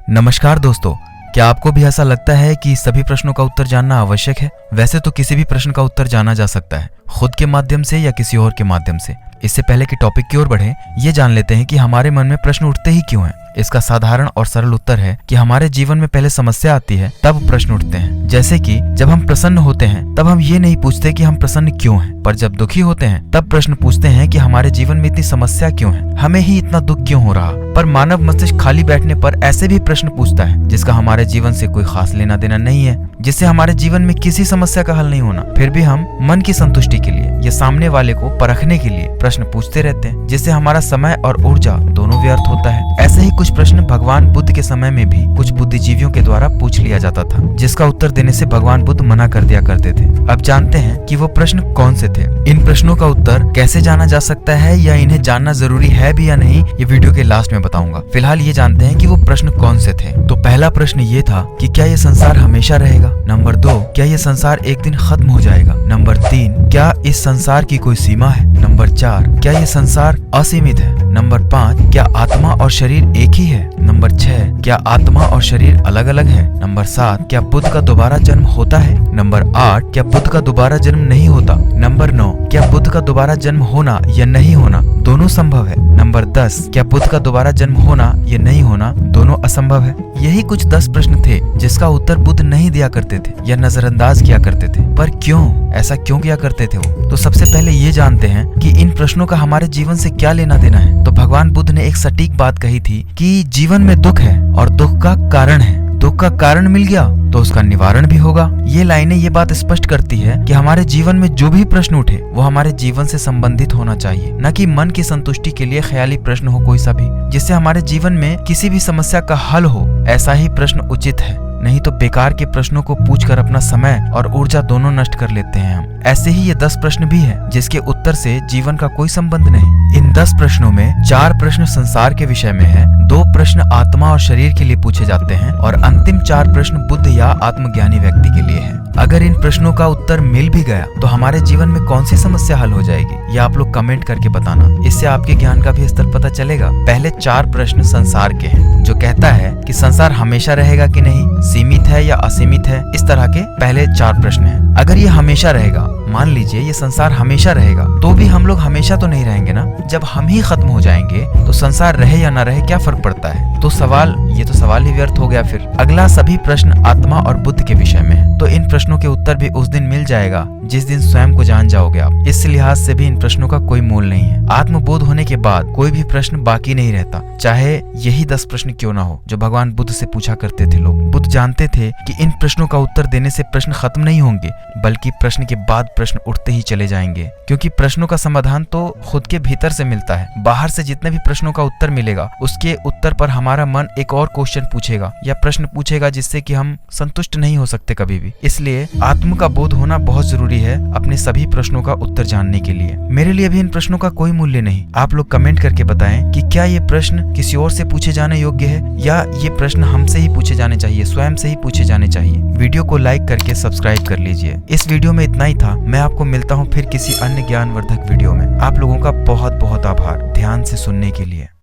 नमस्कार दोस्तों, क्या आपको भी ऐसा लगता है कि सभी प्रश्नों का उत्तर जानना आवश्यक है? वैसे तो किसी भी प्रश्न का उत्तर जाना जा सकता है, खुद के माध्यम से या किसी और के माध्यम से। इससे पहले कि टॉपिक की ओर बढ़े, ये जान लेते हैं कि हमारे मन में प्रश्न उठते ही क्यों हैं। इसका साधारण और सरल उत्तर है कि हमारे जीवन में पहले समस्या आती है तब प्रश्न उठते हैं। जैसे कि जब हम प्रसन्न होते हैं तब हम ये नहीं पूछते कि हम प्रसन्न क्यों हैं, पर जब दुखी होते हैं तब प्रश्न पूछते हैं कि हमारे जीवन में इतनी समस्या क्यों है, हमें ही इतना दुख क्यों हो रहा। पर मानव मस्तिष्क खाली बैठने पर ऐसे भी प्रश्न पूछता है जिसका हमारे जीवन से कोई खास लेना देना नहीं है, जिससे हमारे जीवन में किसी समस्या का हल नहीं होना। फिर भी हम मन की संतुष्टि के लिए या सामने वाले को परखने के लिए प्रश्न पूछते रहते हैं, जिससे हमारा समय और ऊर्जा दोनों व्यर्थ होता है। ऐसे ही कुछ प्रश्न भगवान बुद्ध के समय में भी कुछ बुद्धिजीवियों के द्वारा पूछ लिया जाता था, जिसका उत्तर देने से भगवान बुद्ध मना कर दिया करते थे। अब जानते हैं कि वो प्रश्न कौन से थे। इन प्रश्नों का उत्तर कैसे जाना जा सकता है या इन्हें जानना जरूरी है भी या नहीं, ये वीडियो के लास्ट में बताऊंगा। फिलहाल ये जानते हैं कि वो प्रश्न कौन से थे। तो पहला प्रश्न ये था कि क्या ये संसार हमेशा रहेगा। नंबर 2, क्या ये संसार एक दिन खत्म हो जाएगा। नंबर 3, क्या इस संसार की कोई सीमा है। नंबर 4, क्या ये संसार असीमित है। नंबर 5, क्या आत्मा और शरीर एक ही है। नंबर 6, क्या आत्मा और शरीर अलग अलग है। नंबर 7, क्या बुद्ध का दोबारा जन्म होता है। नंबर 8, क्या बुद्ध का दोबारा जन्म नहीं होता। नंबर 9, क्या बुद्ध का दोबारा जन्म होना या नहीं होना दोनों संभव है। नंबर 10, क्या बुद्ध का दोबारा जन्म होना या नहीं होना दोनों असंभव है। यही कुछ 10 प्रश्न थे जिसका उत्तर बुद्ध नहीं दिया करते थे या नजरअंदाज किया करते थे। पर क्यों, ऐसा क्यों किया करते थे वो? तो सबसे पहले ये जानते हैं कि इन प्रश्नों का हमारे जीवन से क्या लेना देना है। तो भगवान बुद्ध ने एक सटीक बात कही थी कि जीवन में दुख है और दुख का कारण है। दुख का कारण मिल गया तो उसका निवारण भी होगा। ये लाइनें ये बात स्पष्ट करती है कि हमारे जीवन में जो भी प्रश्न उठे वो हमारे जीवन से संबंधित होना चाहिए, न कि मन की संतुष्टि के लिए ख्याली प्रश्न हो कोई सा भी, जिससे हमारे जीवन में किसी भी समस्या का हल हो। ऐसा ही प्रश्न उचित है, नहीं तो बेकार के प्रश्नों को पूछकर अपना समय और ऊर्जा दोनों नष्ट कर लेते हैं हम। ऐसे ही ये 10 प्रश्न भी हैं जिसके उत्तर से जीवन का कोई संबंध नहीं। इन 10 प्रश्नों में 4 प्रश्न संसार के विषय में है, 2 प्रश्न आत्मा और शरीर के लिए पूछे जाते हैं और अंतिम 4 प्रश्न बुद्ध या आत्मज्ञानी व्यक्ति के लिए है। अगर इन प्रश्नों का उत्तर मिल भी गया तो हमारे जीवन में कौन सी समस्या हल हो जाएगी, ये आप लोग कमेंट करके बताना। इससे आपके ज्ञान का भी स्तर पता चलेगा। पहले 4 प्रश्न संसार के हैं, जो कहता है कि संसार हमेशा रहेगा कि नहीं, सीमित है या असीमित है। इस तरह के पहले 4 प्रश्न हैं। अगर ये हमेशा रहेगा, मान लीजिए ये संसार हमेशा रहेगा, तो भी हम लोग हमेशा तो नहीं रहेंगे ना। जब हम ही खत्म हो जाएंगे तो संसार रहे या ना रहे क्या फर्क पड़ता है। तो सवाल ही व्यर्थ हो गया। फिर अगला सभी प्रश्न आत्मा और बुद्ध के विषय में है, तो इन प्रश्नों के उत्तर भी उस दिन मिल जाएगा जिस दिन स्वयं को जान जाओगे आप। इस लिहाज से भी इन प्रश्नों का कोई मोल नहीं है। आत्मबोध होने के बाद कोई भी प्रश्न बाकी नहीं रहता, चाहे यही 10 प्रश्न क्यों ना हो जो भगवान बुद्ध से पूछा करते थे लोग। बुद्ध जानते थे कि इन प्रश्नों का उत्तर देने से प्रश्न खत्म नहीं होंगे, बल्कि प्रश्न के बाद प्रश्न उठते ही चले जाएंगे, क्योंकि प्रश्नों का समाधान तो खुद के भीतर से मिलता है। बाहर से जितने भी प्रश्नों का उत्तर मिलेगा उसके उत्तर पर हमारा मन एक और क्वेश्चन पूछेगा या प्रश्न पूछेगा, जिससे कि हम संतुष्ट नहीं हो सकते कभी भी। इसलिए आत्म का बोध होना बहुत जरूरी है अपने सभी प्रश्नों का उत्तर जानने के लिए। मेरे लिए भी इन प्रश्नों का कोई मूल्य नहीं। आप लोग कमेंट करके बताएं कि क्या ये प्रश्न किसी और से पूछे जाने योग्य है या ये प्रश्न हमसे ही पूछे जाने चाहिए, स्वयं से ही पूछे जाने चाहिए। वीडियो को लाइक करके सब्सक्राइब कर लीजिए। इस वीडियो में इतना ही था। मैं आपको मिलता हूँ फिर किसी अन्य ज्ञानवर्धक वीडियो में। आप लोगों का बहुत बहुत आभार ध्यान से सुनने के लिए।